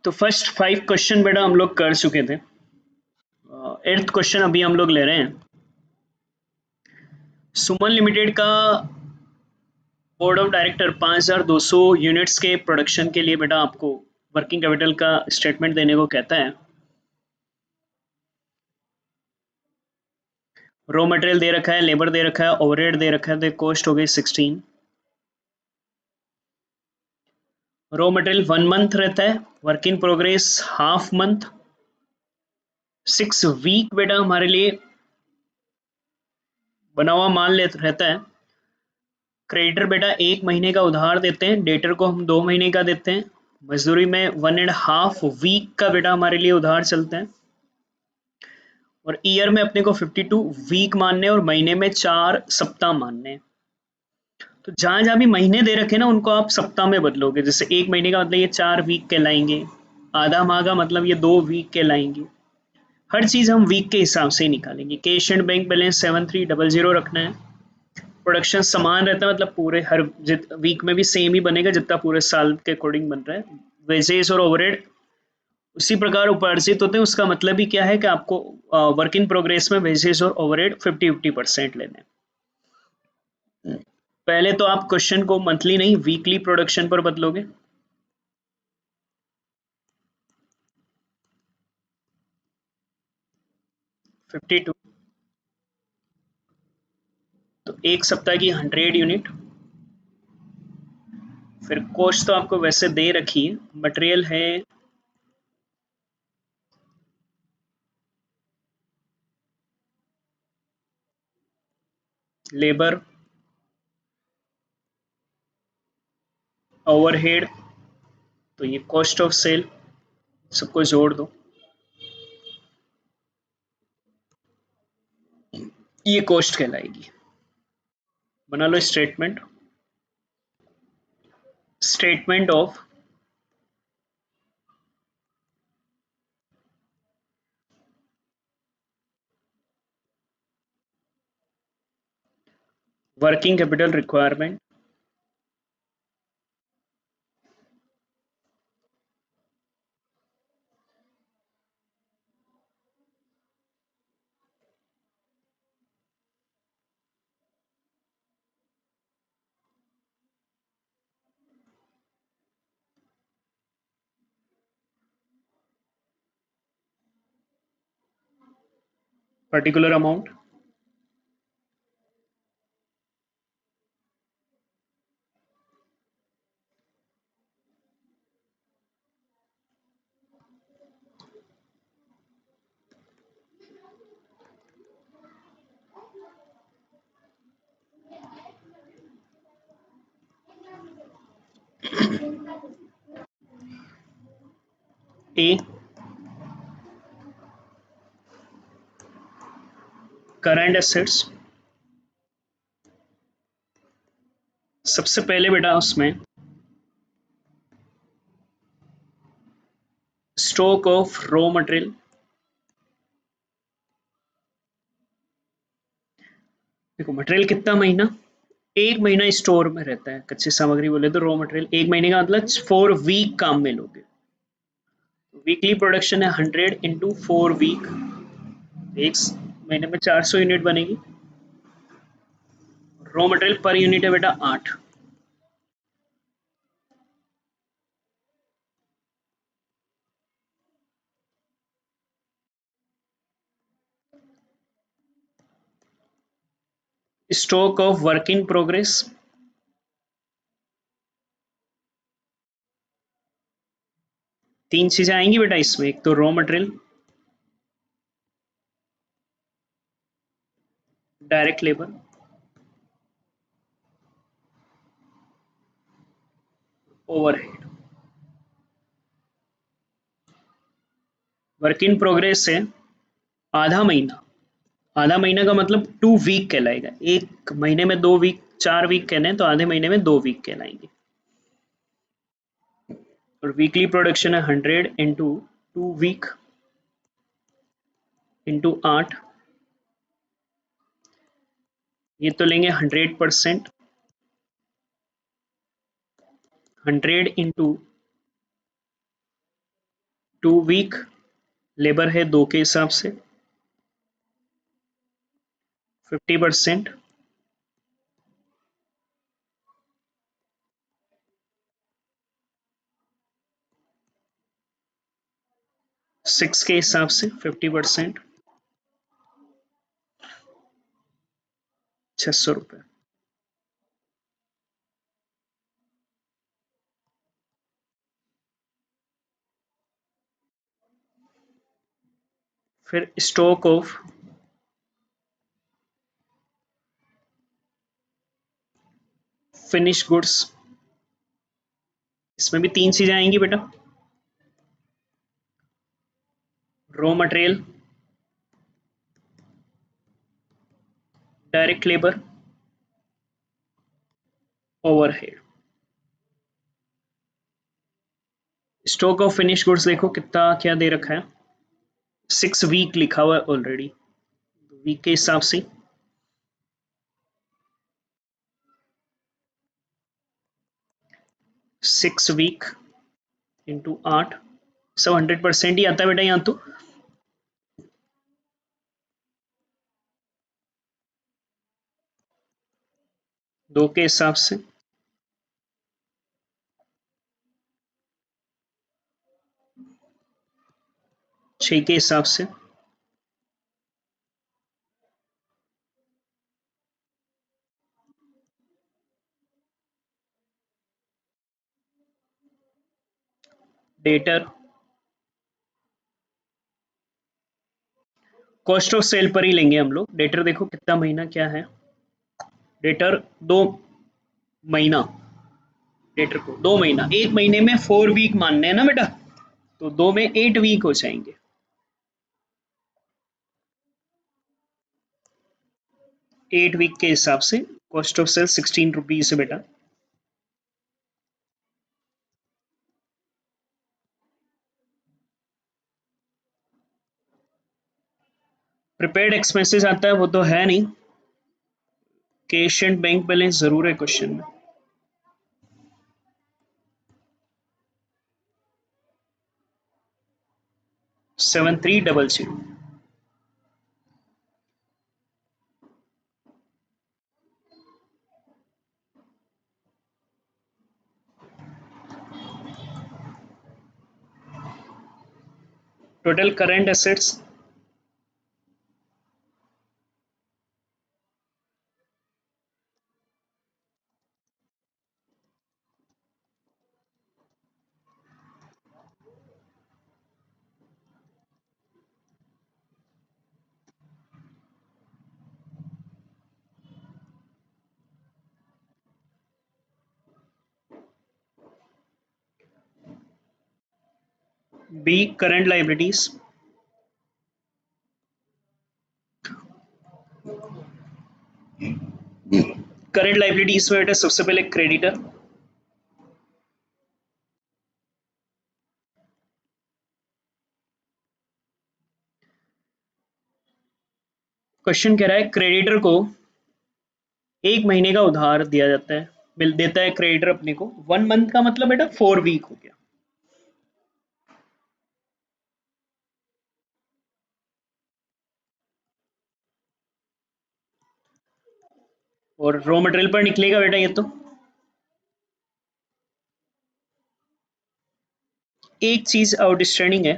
तो first 5 question बेटा हम लोग कर चुके थे। 8th क्वेश्चन अभी हम लोग ले रहे हैं। सुमन लिमिटेड का बोर्ड ऑफ डायरेक्टर 5200 यूनिट्स के प्रोडक्शन के लिए बेटा आपको वर्किंग कैपिटल का स्टेटमेंट देने को कहता है। रॉ मटेरियल दे रखा है, लेबर दे रखा है, ओवरहेड दे रखा है, तो कॉस्ट हो गई 16। रॉ मटेरियल 1 मंथ रहता है, work in progress half month, 6 week बेटा हमारे लिए बना हुआ माल रहता है। क्रेडिटर बेटा 1 महीने का उधार देते हैं, डेटर को हम 2 महीने का देते हैं। मजदूरी में 1.5 वीक का बेटा हमारे लिए उधार चलता है। और ईयर में अपने को 52 वीक मानने और महीने में 4 सप्ताह मानने। तो जहां जहां भी महीने दे रखे ना उनको आप सप्ताह में बदलोगे। जैसे 1 महीने का मतलब ये 4 वीक कहलाएंगे, आधा माह का मतलब ये 2 वीक कहलाएंगे। हर चीज हम वीक के हिसाब से ही निकालेंगे। कैश एंड बैंक बैलेंस 7300 रखना है। प्रोडक्शन समान रहता है, मतलब पूरे हर वीक में भी सेम ही बनेगा जितना पूरे साल के अकॉर्डिंग बन रहा है। वेजेस और ओवरहेड उसी प्रकार उपार्जित होते हैं। उसका मतलब ही क्या है कि आपको वर्क इन प्रोग्रेस में वेजेस और ओवरहेड 50-50% लेने हैं। पहले तो आप क्वेश्चन को मंथली नहीं वीकली प्रोडक्शन पर बदलोगे। फिफ्टी टू तो एक सप्ताह की 100 यूनिट। फिर कॉस्ट तो आपको वैसे दे रखी है। मटेरियल है लेबर, ओवरहेड, तो ये कॉस्ट ऑफ सेल सबको जोड़ दो। ये कॉस्ट कहलाएगी। बना लो statement. Statement of working capital requirement particular amount. A current assets. सबसे पहले बेटा उसमें स्टॉक ऑफ रॉ मटेरियल। देखो मटेरियल कितना महीना, 1 महीना स्टोर में रहता है। कच्ची सामग्री बोले तो रॉ मटेरियल 1 महीने का मतलब 4 वीक काम में लोगे। वीकली प्रोडक्शन है 100 इंटू 4 वीक, एक महीने में 400 यूनिट बनेगी। रॉ मटेरियल पर यूनिट है बेटा 8। Stock of work in progress, तीन चीजें आएंगी बेटा इसमें। एक तो raw material, direct labour, overhead. Work in progress से आधा महीना, आधा महीना का मतलब 2 वीक कहलाएगा। एक महीने में 2 वीक, 4 वीक कहने हैं तो आधे महीने में 2 वीक कहलाएंगे। और वीकली प्रोडक्शन है 100 इंटू 2 वीक इंटू 8। ये तो लेंगे 100%, 100 इंटू 2 वीक, लेबर है 2 के हिसाब से 50%, 6 के हिसाब से 50%, 600 रुपये। फिर स्टॉक ऑफ फिनिश गुड्स, इसमें भी 3 चीजें आएंगी बेटा, raw material, direct labour, overhead. Stock of finish goods देखो कितना क्या दे रखा है, 6 वीक लिखा हुआ है ऑलरेडी, वीक के हिसाब से 6 वीक इंटू 8, सब 100% ही आता है बेटा यहाँ तो। 2 के हिसाब से 6 के हिसाब से, डेटर, कॉस्ट ऑफ सेल पर ही लेंगे हम लोग। डेटर देखो कितना महीना क्या है, डेटर 2 महीना, डेटर को 2 महीना, 1 महीने में 4 वीक मानने हैं ना बेटा, तो 2 में 8 वीक हो जाएंगे। 8 वीक के हिसाब से कॉस्ट ऑफ सेल 16 रुपीज है बेटा। प्रिपेयर्ड एक्सपेंसेस आता है वो तो है नहीं, कैश एंड बैंक बैलेंस जरूर है क्वेश्चन में। 7300। Total current assets, B current liabilities, current liabilities में बेटा सबसे पहले क्रेडिटर, क्वेश्चन कह रहा है क्रेडिटर को 1 महीने का उधार दिया जाता है, मिल देता है क्रेडिटर अपने को, 1 मंथ का मतलब बेटा 4 वीक हो गया, और रॉ मटेरियल पर निकलेगा बेटा ये तो। एक चीज आउटस्टैंडिंग है,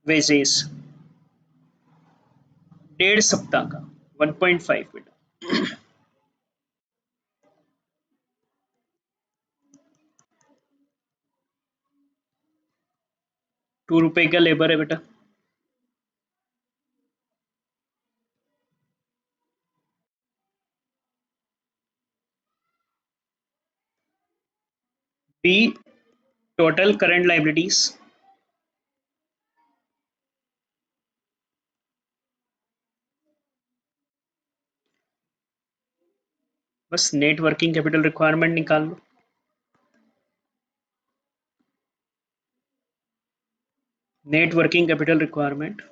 वेजेस 1.5 सप्ताह का, 1.5 बेटा। 2 रुपए का लेबर है बेटा, बी टोटल करंट लाइबिलिटीज, बस नेट वर्किंग कैपिटल रिक्वायरमेंट निकाल लो, नेट वर्किंग कैपिटल रिक्वायरमेंट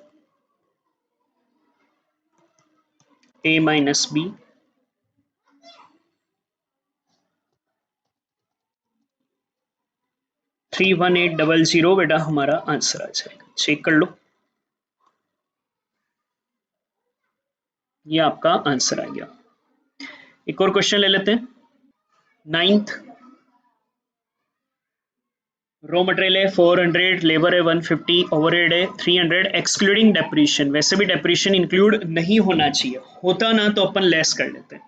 ए माइनस बी, 31800 बेटा हमारा आंसर आ जाएगा। चेक कर लो, ये आपका आंसर आ गया। एक और क्वेश्चन ले लेते हैं। 9th, रॉ मटेरियल है 400, लेबर है 150, ओवरहेड है 300 एक्सक्लूडिंग डेप्रीशिएशन। वैसे भी डेप्रीशिएशन इंक्लूड नहीं होना चाहिए, होता ना तो अपन लेस कर लेते हैं।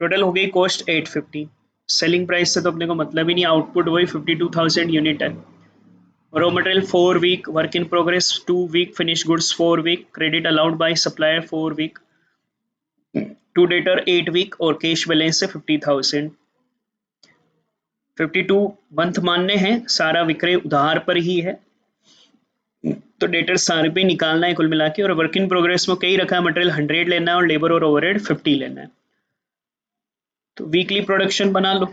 टोटल हो गई कॉस्ट 850। सेलिंग प्राइस से तो अपने को मतलब ही नहीं, आउटपुट वही 52,000 यूनिट है। Raw material 4 week, work in progress 2 week, finish goods 4 week, credit allowed by supplier 4 week, to debtor 8 week और कैश बैलेंस है 50,000। 52 मंथ मानने हैं, सारा विक्रय उधार पर ही है, तो डेटर सारे पे निकालना है कुल मिला के। और वर्क इन प्रोग्रेस में कई रखा है, मटेरियल 100 लेना है और लेबर और ओवरहेड 50 लेना है। तो वीकली प्रोडक्शन बना लो।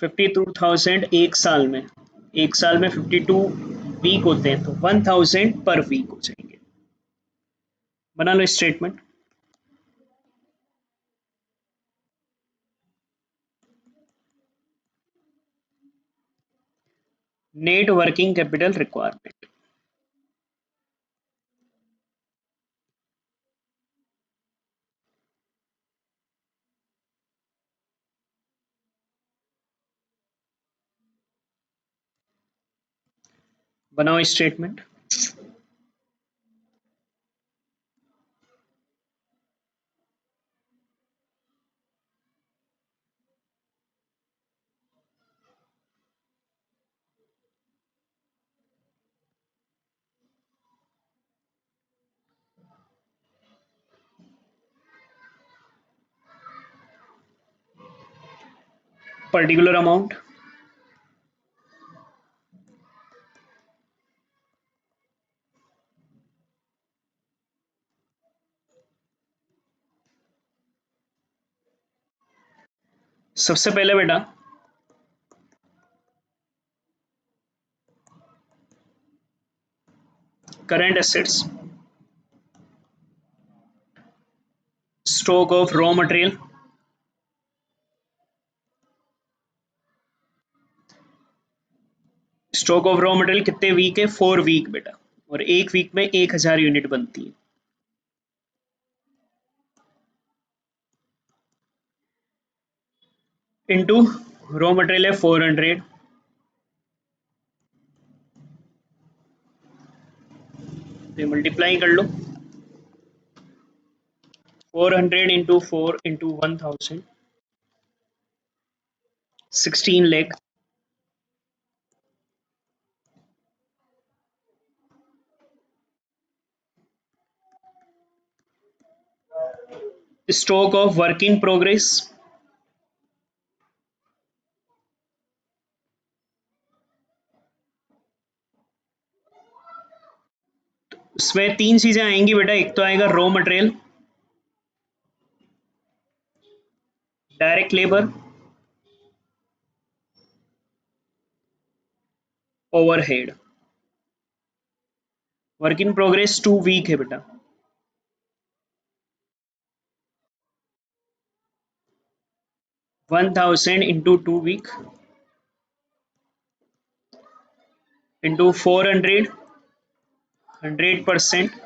$52,000 एक साल में 52 वीक होते हैं, तो 1000 पर वीक हो जाएंगे। बना लो statement. Net working capital requirement, बनाओ स्टेटमेंट। पर्टिकुलर अमाउंट, सबसे पहले बेटा current assets, stock of raw material, stock of raw material कितने वीक है, 4 वीक बेटा, और एक वीक में 1000 यूनिट बनती है। इनटू रॉ मटेरियल है 400, तो मल्टीप्लाई कर लो। 400 into 4 into 1000, 16 lakh. Stock of work in progress, इसमें तीन चीजें आएंगी बेटा। एक तो आएगा raw material, direct labour, overhead. Work in progress 2 week है बेटा, 1000 into 2 week into 400, 100%,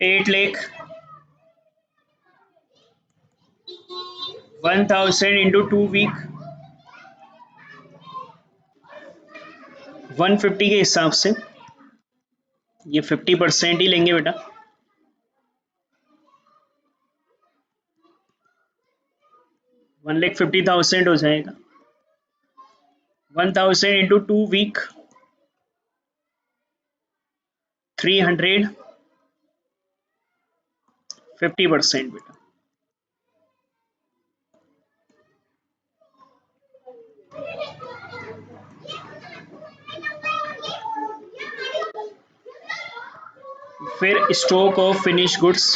8 lakh, 1000 into 2 week 150 के हिसाब से ये 50% ही लेंगे बेटा। 1,50,000 हो जाएगा। 1000 इंटू 2 वीक 300, 50% बेटा। फिर stock of finish goods,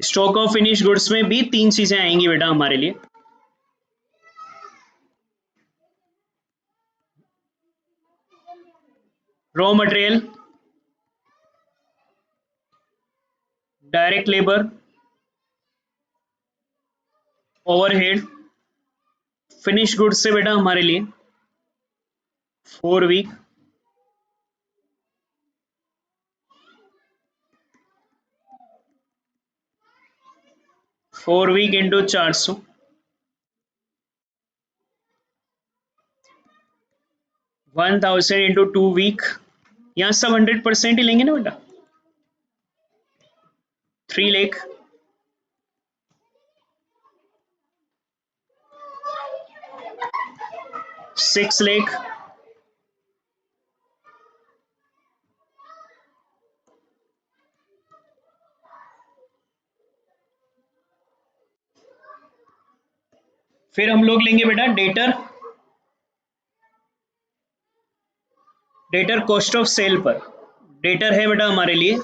stock of finish goods में भी तीन चीजें आएंगी बेटा हमारे लिए। Raw material, direct labour, overhead, finish goods से बेटा हमारे लिए 4 week, four week into 400, 1000 into 2 week, यहाँ सब 100% ही लेंगे ना बेटा, 3 लाख, 6 लाख, फिर हम लोग लेंगे बेटा डेटर कॉस्ट ऑफ सेल पर। डेटर है बेटा हमारे लिए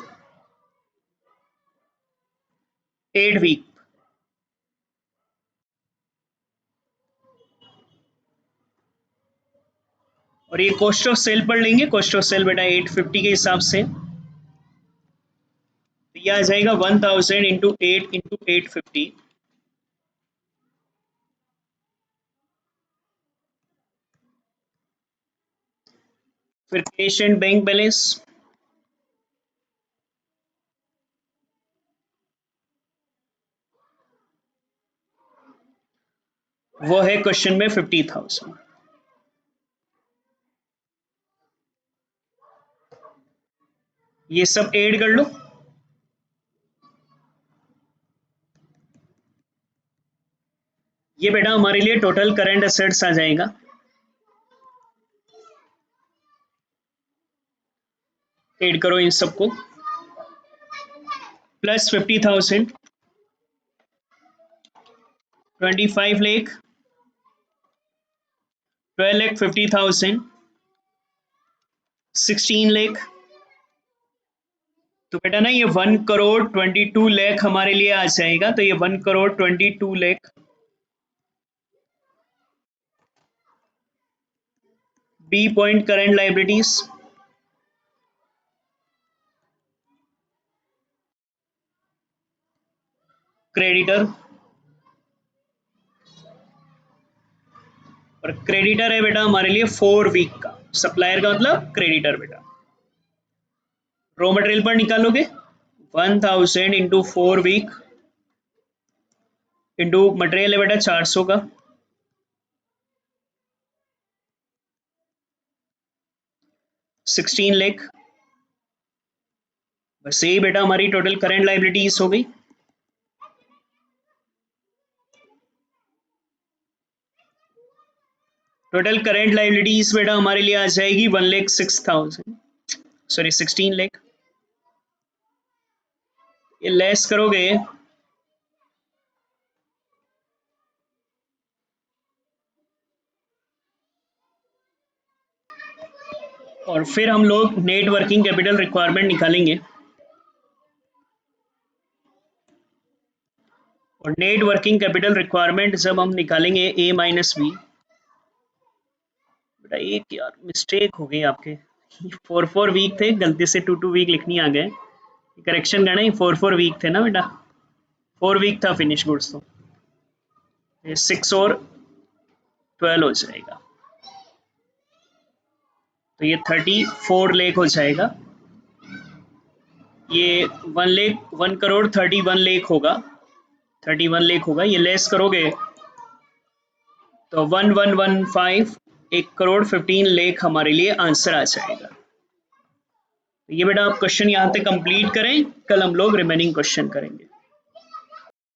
8 वीक, और ये कॉस्ट ऑफ सेल पर लेंगे, कॉस्ट ऑफ सेल बेटा 850 के हिसाब से, तो यह आ जाएगा 1000 इंटू 8 इंटू 850, फिर कैश एंड बैंक बैलेंस, वो है क्वेश्चन में 50,000। ये सब ऐड कर लो, ये बेटा हमारे लिए टोटल करंट एसेट्स आ जाएगा, ऐड करो इन सबको, प्लस 50,000, 25 लाख, 12,50,000, 16 लाख, तो बेटा ना ये 1,22,00,000 हमारे लिए आ जाएगा, तो ये 1,22,00,000, B point current liabilities, creditor, और क्रेडिटर है बेटा हमारे लिए 4 वीक का, सप्लायर का मतलब क्रेडिटर बेटा। रॉ मटेरियल पर निकालोगे 1000 इंटू 4 वीक इंटू मटेरियल है बेटा 400 का, 16 लाख, बस यही बेटा हमारी टोटल करंट लाइबिलिटीज हो गई। टोटल करंट लाइबिलिटीज बेटा हमारे लिए आ जाएगी 1,06,000, सॉरी 16 लाख, ये लेस करोगे और फिर हम लोग नेट वर्किंग कैपिटल रिक्वायरमेंट निकालेंगे, और नेट वर्किंग कैपिटल रिक्वायरमेंट जब हम निकालेंगे ए माइनस बी, बेटा एक यार मिस्टेक हो गई आपके, 4 वीक थे, गलती से 2 वीक लिखनी आ गए, करेक्शन करना ही 4 वीक थे ना बेटा, 4 वीक था फिनिश गुड्स, तो 6 और 12 हो जाएगा, तो ये 34 लाख हो जाएगा, ये 1 लाख 1 करोड़ 31 लाख होगा, 31 लाख होगा, ये लेस करोगे तो 1115, 1,15,00,000 हमारे लिए आंसर आ जाएगा। तो ये बेटा आप क्वेश्चन यहाँ तक कंप्लीट करें, कल हम लोग रिमेनिंग क्वेश्चन करेंगे।